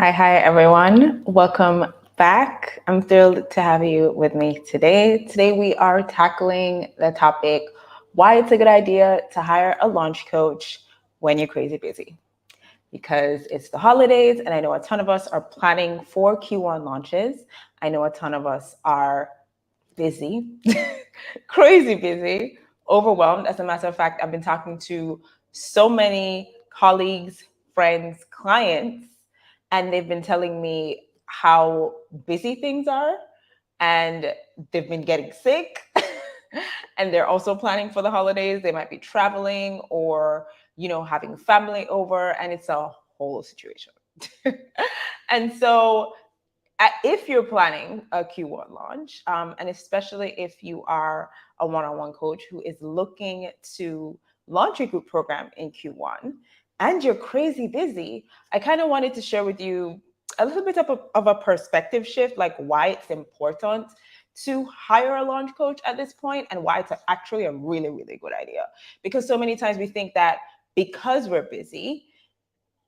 Hi, everyone. Welcome back. I'm thrilled to have you with me today. Today, we are tackling the topic why it's a good idea to hire a launch coach when you're crazy busy. Because it's the holidays, and I know a ton of us are planning for Q1 launches. I know a ton of us are busy, crazy busy, overwhelmed. As a matter of fact, I've been talking to so many colleagues, friends, clients, and they've been telling me how busy things are, and they've been getting sick. And they're also planning for the holidays. They might be traveling or, having family over, and it's a whole situation. And so if you're planning a Q1 launch, and especially if you are a one-on-one coach who is looking to launch a group program in Q1 and you're crazy busy, I kind of wanted to share with you a little bit of a perspective shift, like why it's important to hire a launch coach at this point and why it's actually a really, really good idea. Because so many times we think that because we're busy,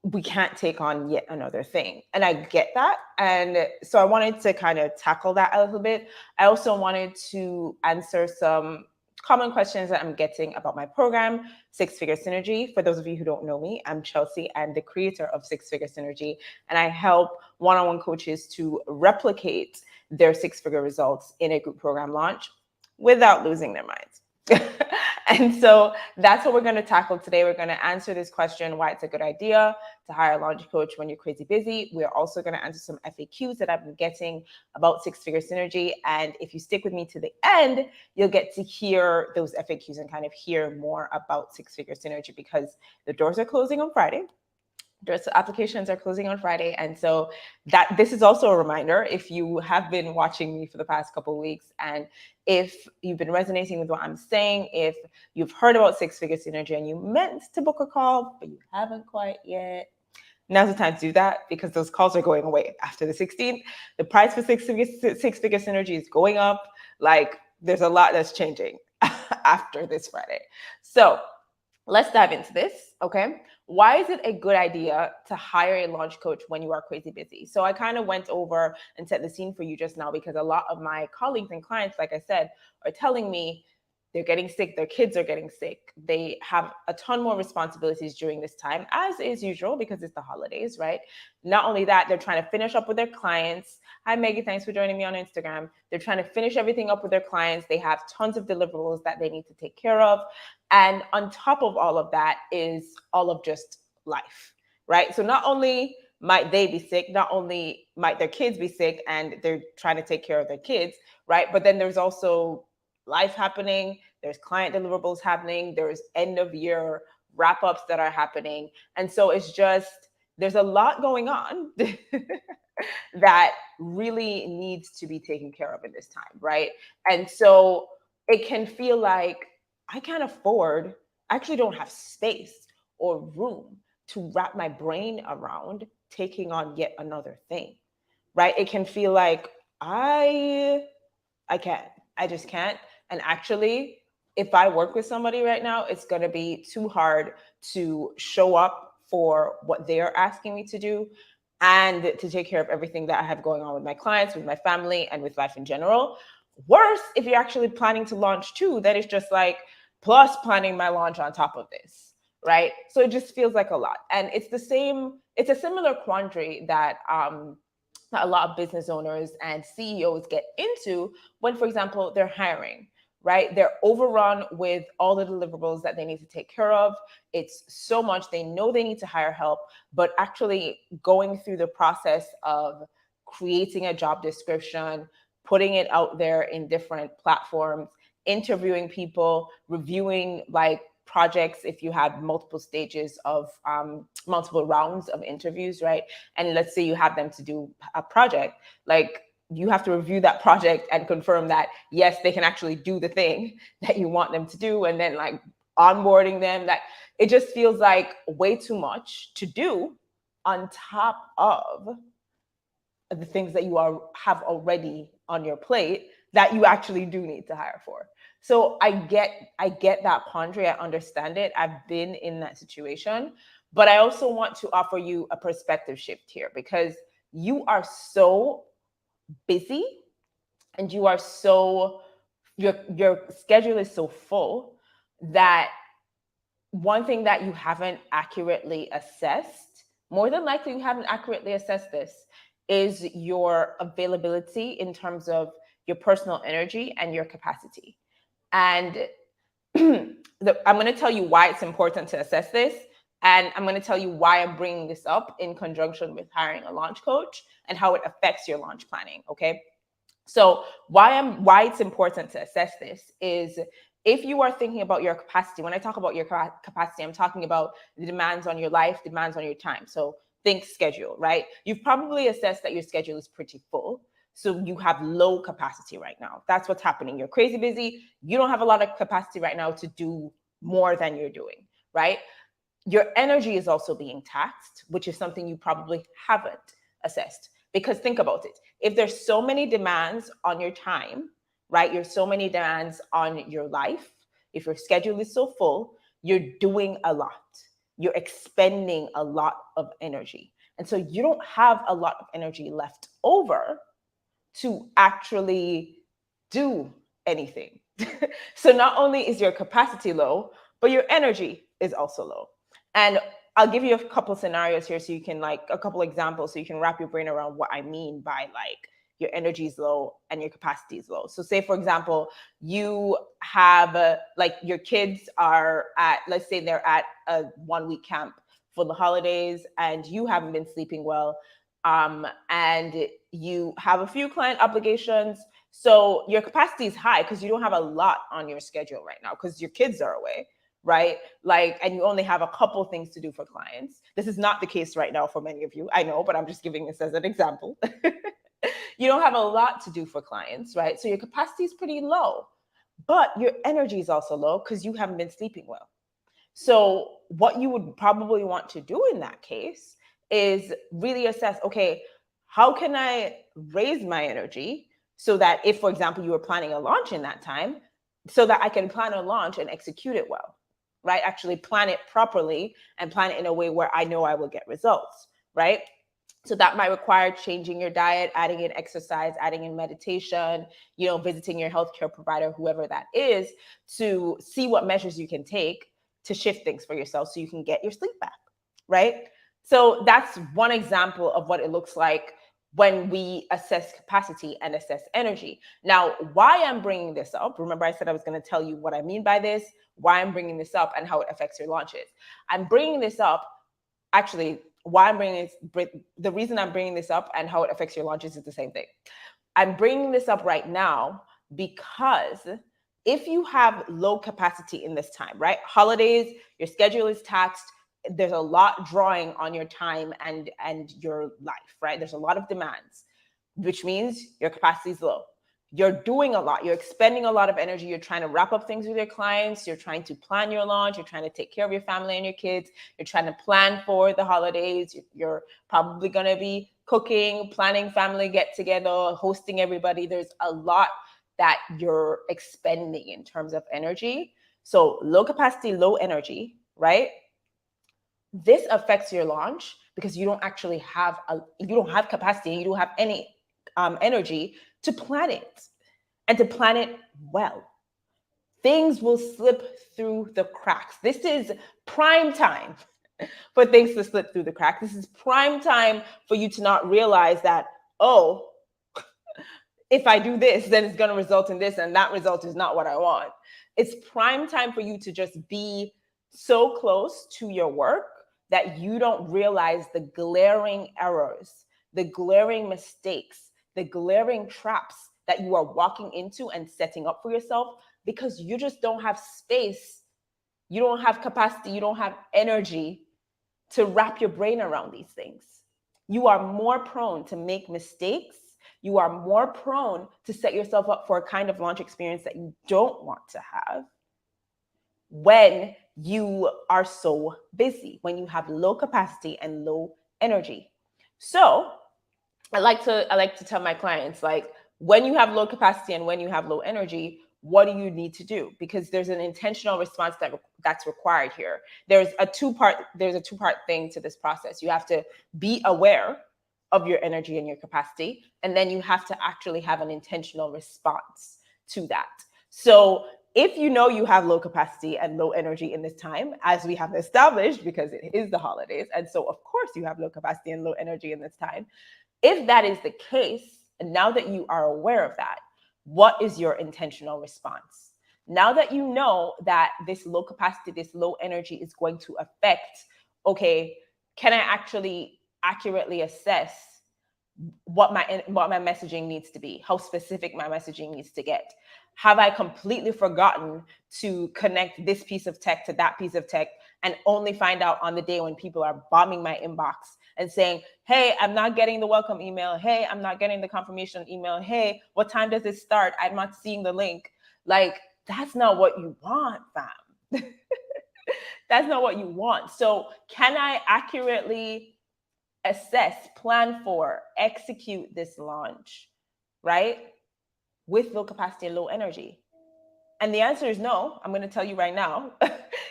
we can't take on yet another thing. And I get that. And so I wanted to kind of tackle that a little bit. I also wanted to answer some common questions that I'm getting about my program, Six Figure Synergy. For those of you who don't know me, I'm Chelsea. I'm the creator of Six Figure Synergy, and I help one-on-one coaches to replicate their six-figure results in a group program launch without losing their minds. And so that's what we're going to tackle today. We're going to answer this question, why it's a good idea to hire a launch coach when you're crazy busy. We're also going to answer some FAQs that I've been getting about Six Figure Synergy. And if you stick with me to the end, you'll get to hear those FAQs and kind of hear more about Six Figure Synergy, because the doors are closing on Friday. Applications are closing on Friday. And so this is also a reminder, if you have been watching me for the past couple of weeks, and if you've been resonating with what I'm saying, if you've heard about Six Figure Synergy and you meant to book a call, but you haven't quite yet, now's the time to do that, because those calls are going away after the 16th. The price for Six Figure Synergy is going up. Like, there's a lot that's changing after this Friday. So let's dive into this, okay? Why is it a good idea to hire a launch coach when you are crazy busy? So I kind of went over and set the scene for you just now, because a lot of my colleagues and clients, like I said, are telling me they're getting sick, their kids are getting sick. They have a ton more responsibilities during this time, as is usual, because it's the holidays, right? Not only that, they're trying to finish up with their clients. Hi, Maggie, thanks for joining me on Instagram. They're trying to finish everything up with their clients. They have tons of deliverables that they need to take care of. And on top of all of that is all of just life, right? So not only might they be sick, not only might their kids be sick and they're trying to take care of their kids, right? But then there's also life happening, there's client deliverables happening, there's end of year wrap-ups that are happening. And so it's just, there's a lot going on that really needs to be taken care of in this time, right? And so it can feel like I can't afford, I actually don't have space or room to wrap my brain around taking on yet another thing, right? It can feel like I can't, I just can't. And actually, if I work with somebody right now, it's going to be too hard to show up for what they're asking me to do and to take care of everything that I have going on with my clients, with my family, and with life in general. Worse, if you're actually planning to launch too, that is just like plus planning my launch on top of this, right? So it just feels like a lot. And it's a similar quandary that a lot of business owners and CEOs get into when, for example, they're hiring, right? They're overrun with all the deliverables that they need to take care of. It's so much. They know they need to hire help, but actually going through the process of creating a job description, putting it out there in different platforms, interviewing people, reviewing like projects if you have multiple stages of multiple rounds of interviews, right? And let's say you have them to do a project, like you have to review that project and confirm that yes, they can actually do the thing that you want them to do, and then like onboarding them. That it just feels like way too much to do on top of the things that have already on your plate that you actually do need to hire for. So I get that quandary. I understand it. I've been in that situation. But I also want to offer you a perspective shift here, because you are so busy and you are so, your schedule is so full that one thing that you haven't accurately assessed, more than likely you haven't accurately assessed this, is your availability in terms of your personal energy and your capacity. And I'm going to tell you why it's important to assess this. And I'm going to tell you why I'm bringing this up in conjunction with hiring a launch coach and how it affects your launch planning. Okay. So why it's important to assess this is, if you are thinking about your capacity, when I talk about your capacity, I'm talking about the demands on your life, demands on your time. So think schedule, right? You've probably assessed that your schedule is pretty full. So you have low capacity right now. That's what's happening. You're crazy busy. You don't have a lot of capacity right now to do more than you're doing, right? Your energy is also being taxed, which is something you probably haven't assessed. Because think about it. If there's so many demands on your time, right? There's so many demands on your life. If your schedule is so full, you're doing a lot. You're expending a lot of energy. And so you don't have a lot of energy left over to actually do anything. So not only is your capacity low, but your energy is also low. And I'll give you a couple scenarios here so you can, like, a couple examples so you can wrap your brain around what I mean by, like, your energy is low and your capacity is low. So say, for example, you have like your kids are at, let's say they're at a 1-week camp for the holidays and you haven't been sleeping well. And you have a few client obligations. So your capacity is high because you don't have a lot on your schedule right now because your kids are away, right? Like, and you only have a couple things to do for clients. This is not the case right now for many of you, I know, but I'm just giving this as an example. You don't have a lot to do for clients, right? So your capacity is pretty low, but your energy is also low because you haven't been sleeping well. So what you would probably want to do in that case is really assess, okay, how can I raise my energy so that if, for example, you were planning a launch in that time, so that I can plan a launch and execute it well, right? Actually plan it properly and plan it in a way where I know I will get results, right? So that might require changing your diet, adding in exercise, adding in meditation, visiting your healthcare provider, whoever that is, to see what measures you can take to shift things for yourself so you can get your sleep back, right? So that's one example of what it looks like when we assess capacity and assess energy. Now, why I'm bringing this up, remember I said I was going to tell you what I mean by this, why I'm bringing this up and how it affects your launches. I'm bringing this up, actually, the reason I'm bringing this up and how it affects your launches is the same thing. I'm bringing this up right now because if you have low capacity in this time, right? Holidays, your schedule is taxed. There's a lot drawing on your time and your life, right? There's a lot of demands, which means your capacity is low. You're doing a lot. You're expending a lot of energy. You're trying to wrap up things with your clients. You're trying to plan your launch. You're trying to take care of your family and your kids. You're trying to plan for the holidays. You're probably going to be cooking, planning family get-together, hosting everybody. There's a lot that you're expending in terms of energy. So low capacity, low energy, right? This affects your launch because you don't actually have capacity and you don't have any energy to plan it and to plan it well. Things will slip through the cracks. This is prime time for things to slip through the cracks. This is prime time for you to not realize that, oh, if I do this, then it's going to result in this, and that result is not what I want. It's prime time for you to just be so close to your work that you don't realize the glaring errors, the glaring mistakes, the glaring traps that you are walking into and setting up for yourself because you just don't have space. You don't have capacity. You don't have energy to wrap your brain around these things. You are more prone to make mistakes. You are more prone to set yourself up for a kind of launch experience that you don't want to have when you are so busy, when you have low capacity and low energy. So I like to tell my clients, like, when you have low capacity and when you have low energy, what do you need to do? Because there's an intentional response that's required here. There's a two-part thing to this process. You have to be aware of your energy and your capacity, and then you have to actually have an intentional response to that. So if you know you have low capacity and low energy in this time, as we have established, because it is the holidays, and so of course you have low capacity and low energy in this time, if that is the case, and now that you are aware of that, what is your intentional response? Now that you know that this low capacity, this low energy is going to affect, okay, can I actually accurately assess what my messaging needs to be, how specific my messaging needs to get? Have I completely forgotten to connect this piece of tech to that piece of tech and only find out on the day when people are bombing my inbox and saying, hey, I'm not getting the welcome email. Hey, I'm not getting the confirmation email. Hey, what time does it start? I'm not seeing the link. Like, that's not what you want, fam. That's not what you want. So can I accurately assess, plan for, execute this launch, right? With low capacity and low energy? And the answer is no. I'm going to tell you right now.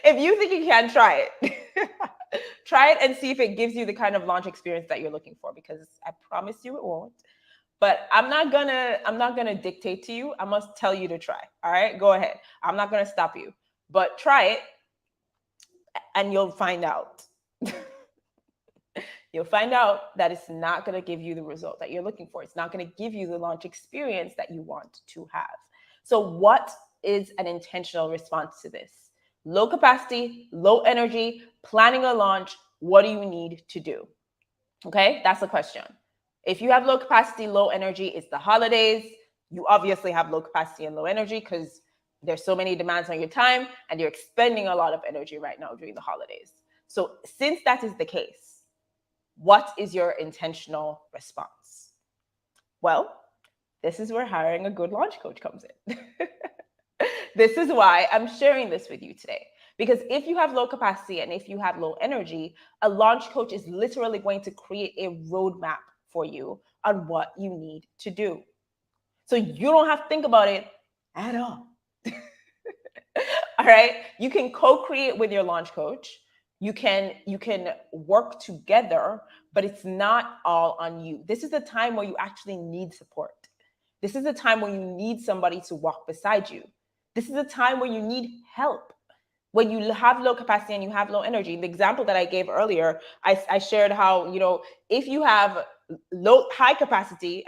If you think you can, try it. Try it and see if it gives you the kind of launch experience that you're looking for, because I promise you it won't. But I'm not gonna dictate to you. I must tell you to try. All right, go ahead. I'm not gonna stop you, but try it and you'll find out. You'll find out that it's not going to give you the result that you're looking for. It's not going to give you the launch experience that you want to have. So what is an intentional response to this? Low capacity, low energy, planning a launch. What do you need to do? Okay, that's the question. If you have low capacity, low energy, it's the holidays. You obviously have low capacity and low energy because there's so many demands on your time and you're expending a lot of energy right now during the holidays. So since that is the case, what is your intentional response? Well, this is where hiring a good launch coach comes in. This is why I'm sharing this with you today. Because if you have low capacity and if you have low energy, a launch coach is literally going to create a roadmap for you on what you need to do. So you don't have to think about it at all. All right. You can co-create with your launch coach. You can work together, but it's not all on you. This is the time where you actually need support. This is the time where you need somebody to walk beside you. This is the time where you need help. When you have low capacity and you have low energy. The example that I gave earlier, I shared how, if you have high capacity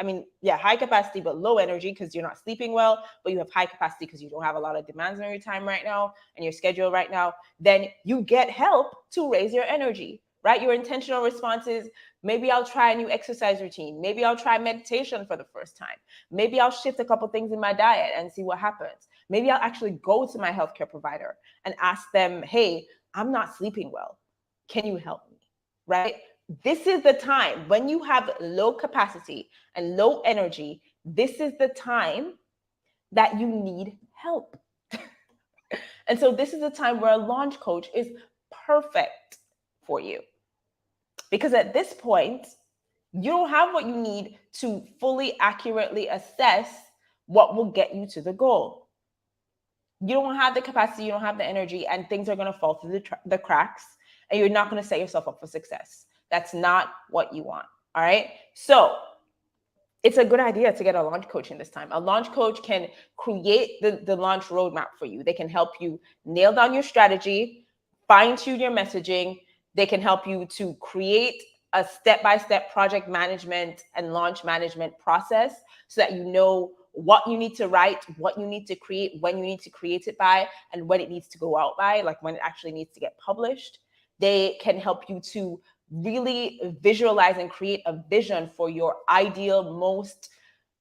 but low energy because you're not sleeping well, but you have high capacity because you don't have a lot of demands on your time right now and your schedule right now, then you get help to raise your energy, right? Your intentional response is, maybe I'll try a new exercise routine. Maybe I'll try meditation for the first time. Maybe I'll shift a couple things in my diet and see what happens. Maybe I'll actually go to my healthcare provider and ask them, hey, I'm not sleeping well. Can you help me? Right? This is the time when you have low capacity and low energy. This is the time that you need help. And so this is the time where a launch coach is perfect for you. Because at this point, you don't have what you need to fully accurately assess what will get you to the goal. You don't have the capacity, you don't have the energy, and things are going to fall through the cracks, and you're not going to set yourself up for success. That's not what you want. All right. So it's a good idea to get a launch coach in this time. A launch coach can create the launch roadmap for you. They can help you nail down your strategy, fine-tune your messaging. They can help you to create a step-by-step project management and launch management process so that you know what you need to write, what you need to create, when you need to create it by, and when it needs to go out by, like when it actually needs to get published. They can help you to really visualize and create a vision for your ideal, most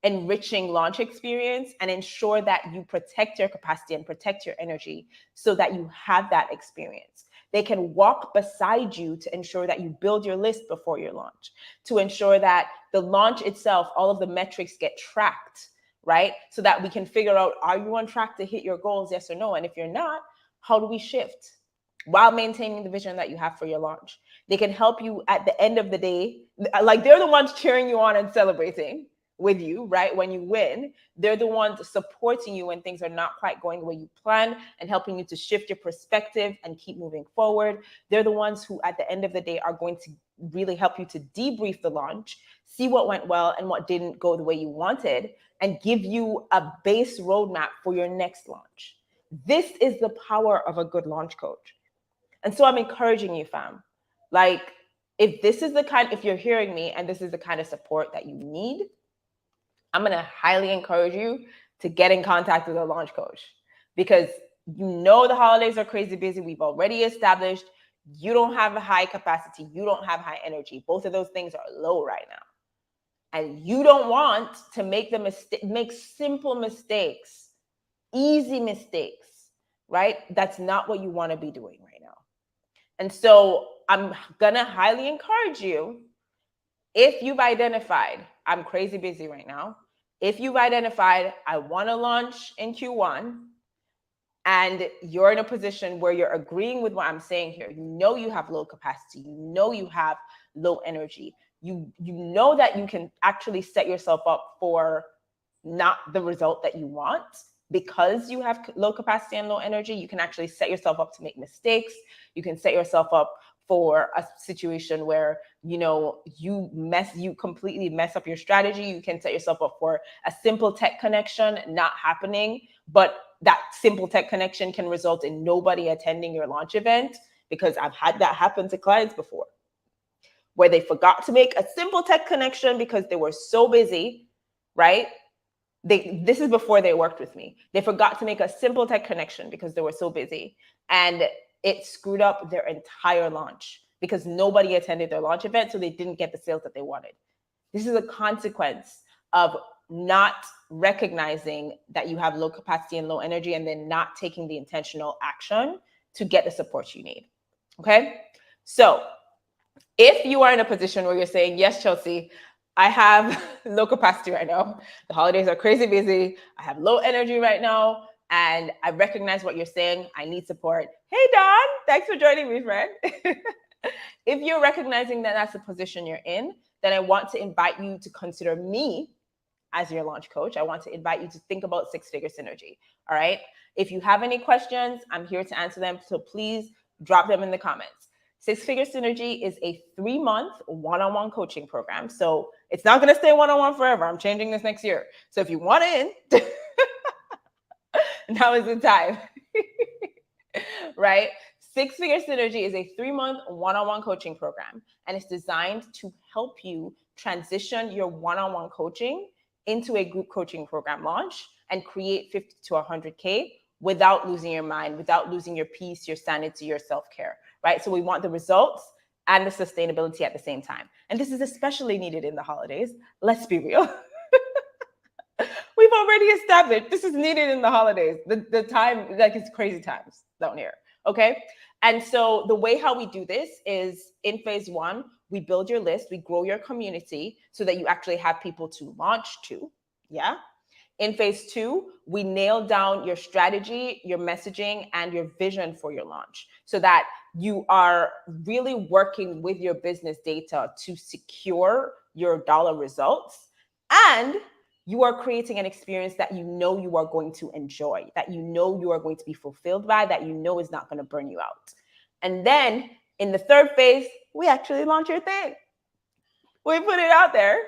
enriching launch experience and ensure that you protect your capacity and protect your energy so that you have that experience. They can walk beside you to ensure that you build your list before your launch, to ensure that the launch itself, all of the metrics get tracked, right? So that we can figure out, are you on track to hit your goals, yes or no? And if you're not, how do we shift while maintaining the vision that you have for your launch? They can help you at the end of the day. Like, they're the ones cheering you on and celebrating with you, right? When you win, they're the ones supporting you when things are not quite going the way you plan and helping you to shift your perspective and keep moving forward. They're the ones who, at the end of the day, are going to really help you to debrief the launch, see what went well and what didn't go the way you wanted, and give you a base roadmap for your next launch. This is the power of a good launch coach. And so I'm encouraging you, fam. Like, if you're hearing me and this is the kind of support that you need, I'm going to highly encourage you to get in contact with a launch coach, because you know the holidays are crazy busy. We've already established you don't have a high capacity. You don't have high energy. Both of those things are low right now. And you don't want to make simple mistakes, easy mistakes, right? That's not what you want to be doing right now. And so I'm going to highly encourage you, if you've identified, I'm crazy busy right now. If you've identified, I want to launch in Q1, and you're in a position where you're agreeing with what I'm saying here, you know you have low capacity, you know you have low energy, you know that you can actually set yourself up for not the result that you want because you have low capacity and low energy. You can actually set yourself up to make mistakes. You can set yourself up for a situation where, you know, you completely mess up your strategy. You can set yourself up for a simple tech connection not happening, but that simple tech connection can result in nobody attending your launch event, because I've had that happen to clients before, where they forgot to make a simple tech connection because they were so busy, right? This is before they worked with me. They forgot to make a simple tech connection because they were so busy, and it screwed up their entire launch because nobody attended their launch event, so they didn't get the sales that they wanted. This is a consequence of not recognizing that you have low capacity and low energy, and then not taking the intentional action to get the support you need. Okay? So if you are in a position where you're saying, yes, Chelsea, I have low capacity right now, the holidays are crazy busy, I have low energy right now, and I recognize what you're saying, I need support. Hey, Don, thanks for joining me, friend. If you're recognizing that that's the position you're in, then I want to invite you to consider me as your launch coach. I want to invite you to think about six-figure synergy. All right. If you have any questions, I'm here to answer them. So please drop them in the comments. Six-figure synergy is a 3-month one-on-one coaching program. So it's not going to stay one-on-one forever. I'm changing this next year. So if you want in, now is the time. Right? Six-figure synergy is a 3-month one-on-one coaching program, and it's designed to help you transition your one-on-one coaching into a group coaching program launch and create 50 to 100K without losing your mind, without losing your peace, your sanity, your self-care, right? So we want the results and the sustainability at the same time. And this is especially needed in the holidays. Let's be real. We've already established this is needed in the holidays. The time, like, it's crazy times down here. Okay. And so the way how we do this is, in phase 1, we build your list, we grow your community so that you actually have people to launch to. Yeah. In phase 2, we nail down your strategy, your messaging, and your vision for your launch so that you are really working with your business data to secure your dollar results, and you are creating an experience that you know you are going to enjoy, that you know you are going to be fulfilled by, that you know is not going to burn you out. And then in the 3rd phase, we actually launch your thing. We put it out there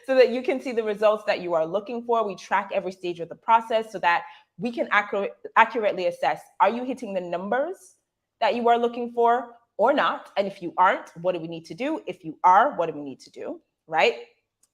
so that you can see the results that you are looking for. We track every stage of the process so that we can accurately assess, are you hitting the numbers that you are looking for or not? And if you aren't, what do we need to do? If you are, what do we need to do, right?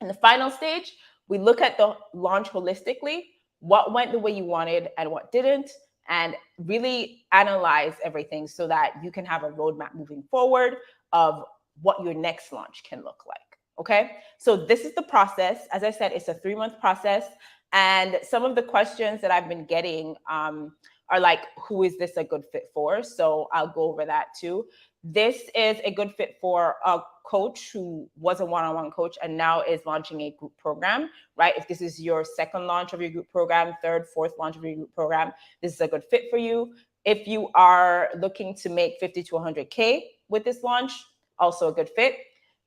In the final stage, we look at the launch holistically, what went the way you wanted and what didn't, and really analyze everything so that you can have a roadmap moving forward of what your next launch can look like. Okay, so this is the process. As I said, it's a 3-month process. And some of the questions that I've been getting are like, who is this a good fit for? So I'll go over that too. This is a good fit for a coach who was a one-on-one coach and now is launching a group program, right? If this is your 2nd launch of your group program, 3rd, 4th launch of your group program, this is a good fit for you. If you are looking to make 50 to 100K with this launch, also a good fit.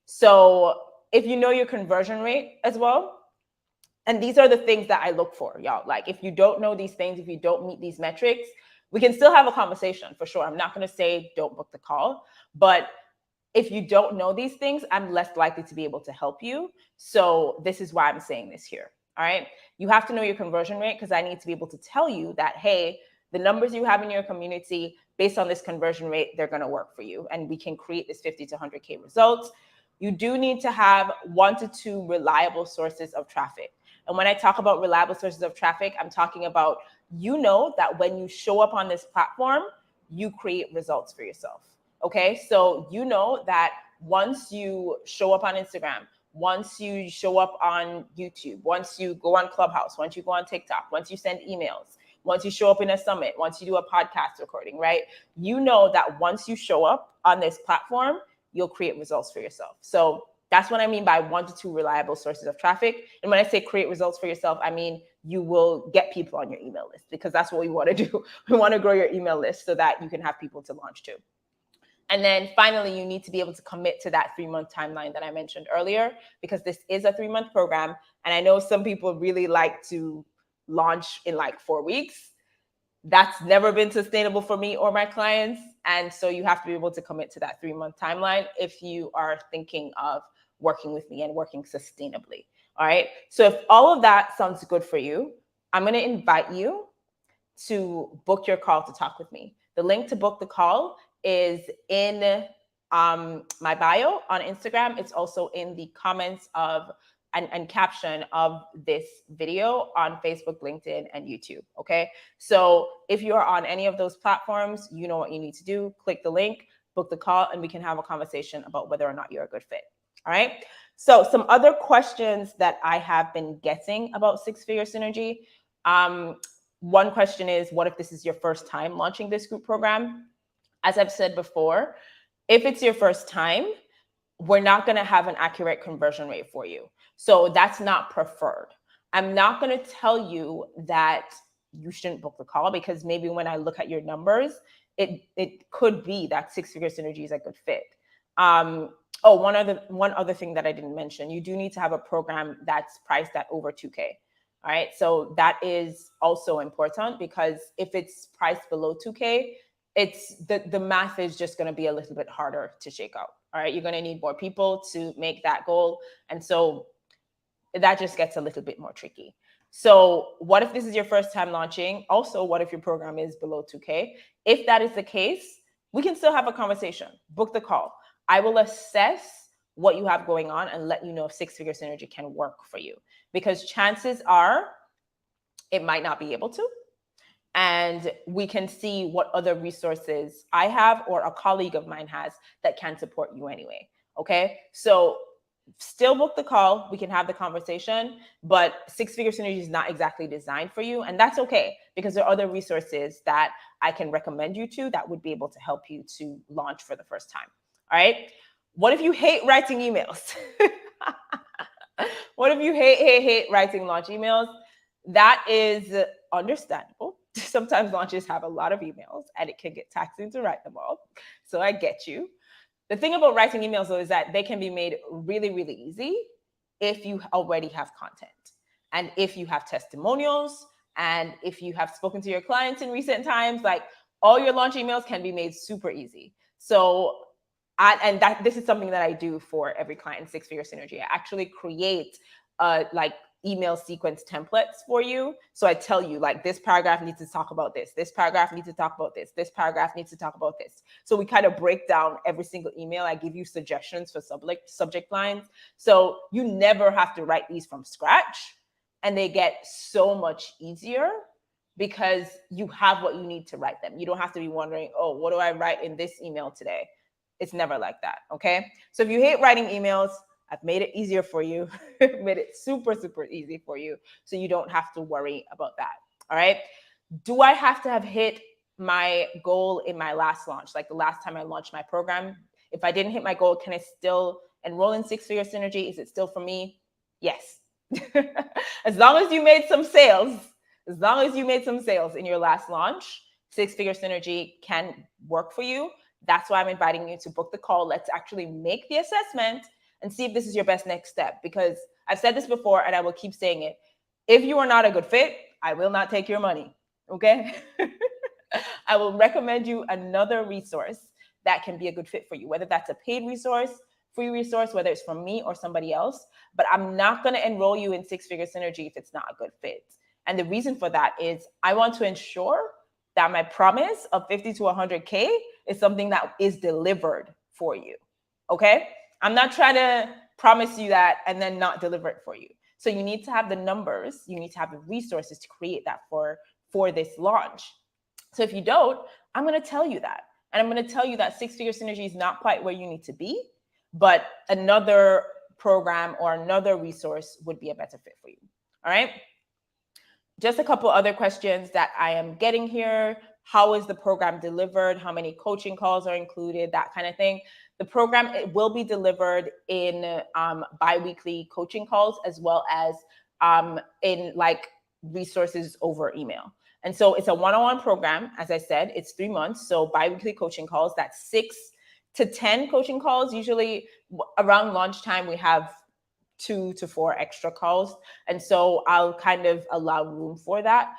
So if you know your conversion rate as well, and these are the things that I look for, y'all. Like, if you don't know these things, if you don't meet these metrics, we can still have a conversation for sure. I'm not going to say don't book the call, but if you don't know these things, I'm less likely to be able to help you. So this is why I'm saying this here. All right. You have to know your conversion rate, because I need to be able to tell you that, hey, the numbers you have in your community based on this conversion rate, they're going to work for you. And we can create this 50 to 100K results. You do need to have 1 to 2 reliable sources of traffic. And when I talk about reliable sources of traffic, I'm talking about, you know, that when you show up on this platform, you create results for yourself. Okay, so you know that once you show up on Instagram, once you show up on YouTube, once you go on Clubhouse, once you go on TikTok, once you send emails, once you show up in a summit, once you do a podcast recording, right? You know that once you show up on this platform, you'll create results for yourself. So that's what I mean by 1 to 2 reliable sources of traffic. And when I say create results for yourself, I mean you will get people on your email list, because that's what we want to do. We want to grow your email list so that you can have people to launch to. And then finally, you need to be able to commit to that 3-month timeline that I mentioned earlier, because this is a 3-month program. And I know some people really like to launch in like 4 weeks. That's never been sustainable for me or my clients. And so you have to be able to commit to that 3-month timeline if you are thinking of working with me and working sustainably. All right. So if all of that sounds good for you, I'm going to invite you to book your call to talk with me. The link to book the call is in my bio on Instagram. It's also in the comments of and caption of this video on Facebook, LinkedIn, and YouTube. Okay. So if you are on any of those platforms, you know what you need to do. Click the link, book the call, and we can have a conversation about whether or not you're a good fit. All right. So some other questions that I have been getting about 6-figure synergy. One question is, what if this is your first time launching this group program? As I've said before, if it's your first time, we're not going to have an accurate conversion rate for you. So that's not preferred. I'm not going to tell you that you shouldn't book the call, because maybe when I look at your numbers, it could be that 6-figure synergy is a good fit. One other thing that I didn't mention, you do need to have a program that's priced at over 2K. All right. So that is also important, because if it's priced below 2K, it's the math is just going to be a little bit harder to shake out. All right. You're going to need more people to make that goal. And so that just gets a little bit more tricky. So what if this is your first time launching? Also, what if your program is below 2K? If that is the case, we can still have a conversation. Book the call. I will assess what you have going on and let you know if 6-figure synergy can work for you, because chances are it might not be able to. And we can see what other resources I have or a colleague of mine has that can support you anyway. Okay. So still book the call. We can have the conversation, but 6-figure synergy is not exactly designed for you. And that's okay, because there are other resources that I can recommend you to that would be able to help you to launch for the first time. All right. What if you hate writing emails? What if you hate writing launch emails? That is understandable. Sometimes launches have a lot of emails and it can get taxing to write them all. So I get you. The thing about writing emails, though, is that they can be made really, really easy if you already have content, and if you have testimonials, and if you have spoken to your clients in recent times. Like, all your launch emails can be made super easy. So this is something that I do for every client in 6-figure synergy. I actually create like email sequence templates for you. So I tell you, like, this paragraph needs to talk about this. This paragraph needs to talk about this. This paragraph needs to talk about this. So we kind of break down every single email. I give you suggestions for subject lines. So you never have to write these from scratch. And they get so much easier because you have what you need to write them. You don't have to be wondering, oh, what do I write in this email today? It's never like that. Okay. So if you hate writing emails, I've made it easier for you, made it super, super easy for you. So you don't have to worry about that. All right. Do I have to have hit my goal in my last launch? Like the last time I launched my program, if I didn't hit my goal, can I still enroll in 6-figure synergy? Is it still for me? Yes. As long as you made some sales, in your last launch, 6-figure synergy can work for you. That's why I'm inviting you to book the call. Let's actually make the assessment and see if this is your best next step. Because I've said this before and I will keep saying it. If you are not a good fit, I will not take your money. Okay. I will recommend you another resource that can be a good fit for you, whether that's a paid resource, free resource, whether it's from me or somebody else. But I'm not going to enroll you in Six Figure Synergy if it's not a good fit. And the reason for that is I want to ensure that my promise of 50 to 100K is something that is delivered for you. Okay? I'm not trying to promise you that and then not deliver it for you. So you need to have the numbers, you need to have the resources to create that for this launch. So if you don't, I'm going to tell you that. And I'm going to tell you that Six Figure Synergy is not quite where you need to be, but another program or another resource would be a better fit for you. All right. Just a couple other questions that I am getting here. How is the program delivered? How many coaching calls are included? That kind of thing. The program, it will be delivered in bi-weekly coaching calls, as well as in like resources over email. And so it's a one-on-one program. As I said, it's 3 months. So bi-weekly coaching calls, that's 6 to 10 coaching calls. Usually around lunchtime, we have 2 to 4 extra calls. And so I'll kind of allow room for that.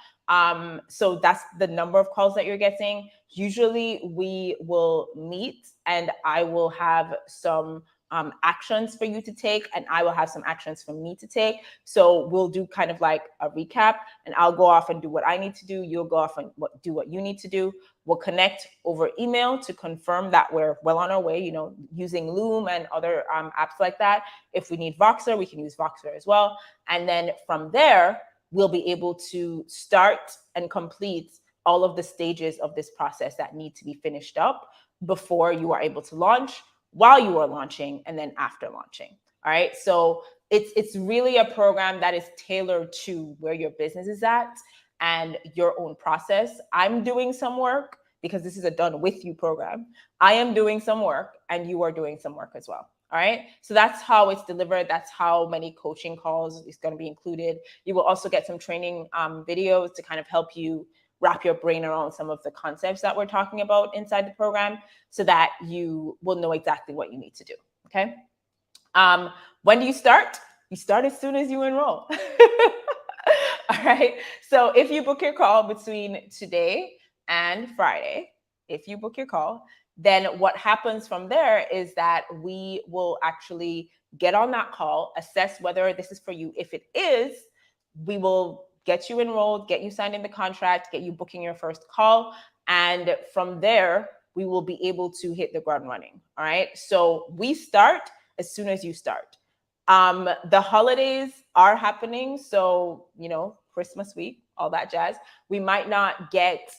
So that's the number of calls that you're getting. Usually we will meet and I will have some actions for you to take, and I will have some actions for me to take. So we'll do kind of like a recap, and I'll go off and do what I need to do. You'll go off and do what you need to do. We'll connect over email to confirm that we're well on our way, you know, using Loom and other apps like that. If we need Voxer, we can use Voxer as well. And then from there, we'll be able to start and complete all of the stages of this process that need to be finished up before you are able to launch, while you are launching, and then after launching. All right. So it's really a program that is tailored to where your business is at and your own process. I'm doing some work because this is a done with you program. I am doing some work and you are doing some work as well. All right. So that's how it's delivered. That's how many coaching calls is going to be included. You will also get some training videos to kind of help you wrap your brain around some of the concepts that we're talking about inside the program, so that you will know exactly what you need to do. Okay. When do you start? You start as soon as you enroll. All right. So if you book your call between today and Friday, if you book your call, then what happens from there is that we will actually get on that call, assess whether this is for you. If it is, we will get you enrolled, get you signed in the contract, get you booking your first call. And from there, we will be able to hit the ground running. All right. So we start as soon as you start. The holidays are happening. So, you know, Christmas week, all that jazz. We might not get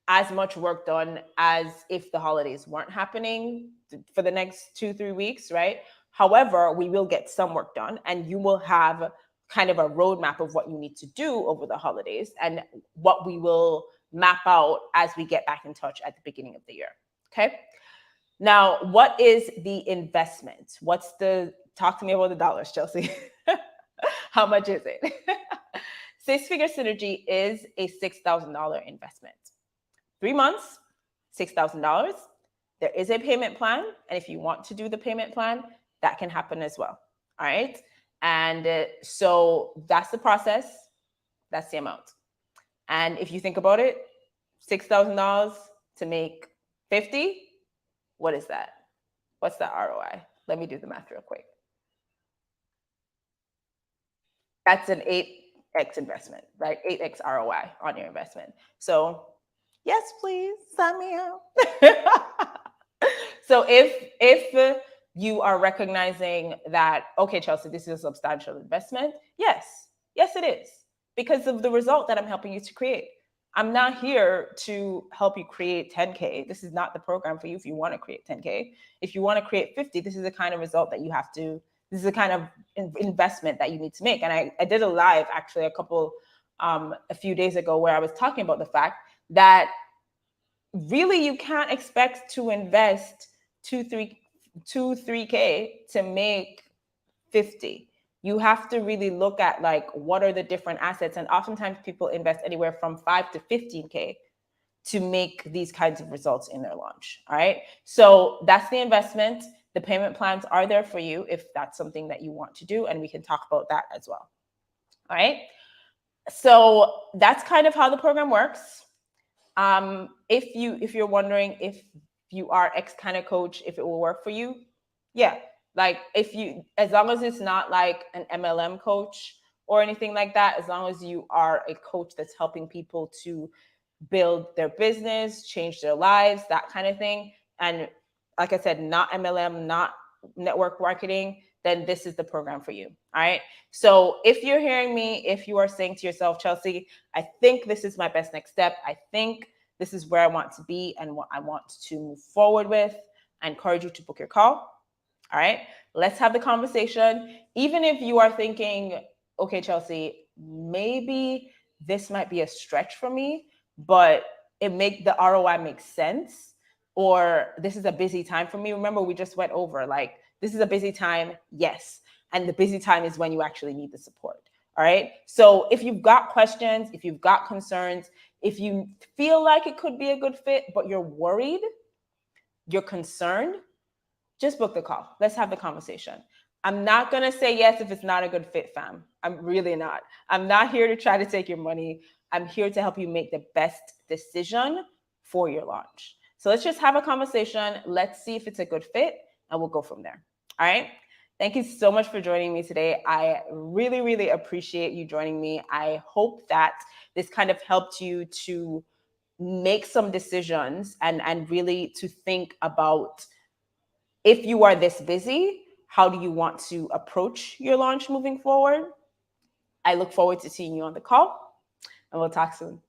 as much work done as if the holidays weren't happening for the next 2-3 weeks, right? However, we will get some work done, and you will have kind of a roadmap of what you need to do over the holidays and what we will map out as we get back in touch at the beginning of the year. Okay. Now, what is the investment? Talk to me about the dollars, Chelsea. How much is it? Six Figure Synergy is a $6,000 investment. 3 months, $6,000. There is a payment plan. And if you want to do the payment plan, that can happen as well. All right. And so that's the process. That's the amount. And if you think about it, $6,000 to make 50, what is that? What's the ROI? Let me do the math real quick. That's an 8x investment, right? 8x ROI on your investment. So yes, please sign me up. So if you are recognizing that, okay, Chelsea, this is a substantial investment. Yes, it is, because of the result that I'm helping you to create. I'm not here to help you create 10K. This is not the program for you if you want to create 10K. If you want to create 50, this is the kind of result that you have to, this is the kind of investment that you need to make. And I did a live actually a few days ago where I was talking about the fact that really you can't expect to invest 3K to make 50. You have to really look at like, what are the different assets? And oftentimes people invest anywhere from 5 to 15K to make these kinds of results in their launch. All right. So that's the investment. The payment plans are there for you if that's something that you want to do, and we can talk about that as well. All right. So that's kind of how the program works. If you're wondering if you are X kind of coach, if it will work for you, yeah. Like as long as it's not like an MLM coach or anything like that, as long as you are a coach that's helping people to build their business, change their lives, that kind of thing. And like I said, not MLM, not network marketing, then this is the program for you. All right. So if you're hearing me, if you are saying to yourself, Chelsea, I think this is my best next step, I think this is where I want to be and what I want to move forward with, I encourage you to book your call. All right. Let's have the conversation. Even if you are thinking, okay, Chelsea, maybe this might be a stretch for me, but the ROI makes sense, or this is a busy time for me. Remember, we just went over like this is a busy time, yes, and the busy time is when you actually need the support. All right. So if you've got questions, if you've got concerns, if you feel like it could be a good fit, but you're worried, you're concerned, just book the call. Let's have the conversation. I'm not going to say yes if it's not a good fit, fam. I'm really not. I'm not here to try to take your money. I'm here to help you make the best decision for your launch. So let's just have a conversation. Let's see if it's a good fit, and we'll go from there. All right. Thank you so much for joining me today. I really, really appreciate you joining me. I hope that this kind of helped you to make some decisions and really to think about, if you are this busy, how do you want to approach your launch moving forward? I look forward to seeing you on the call, and we'll talk soon.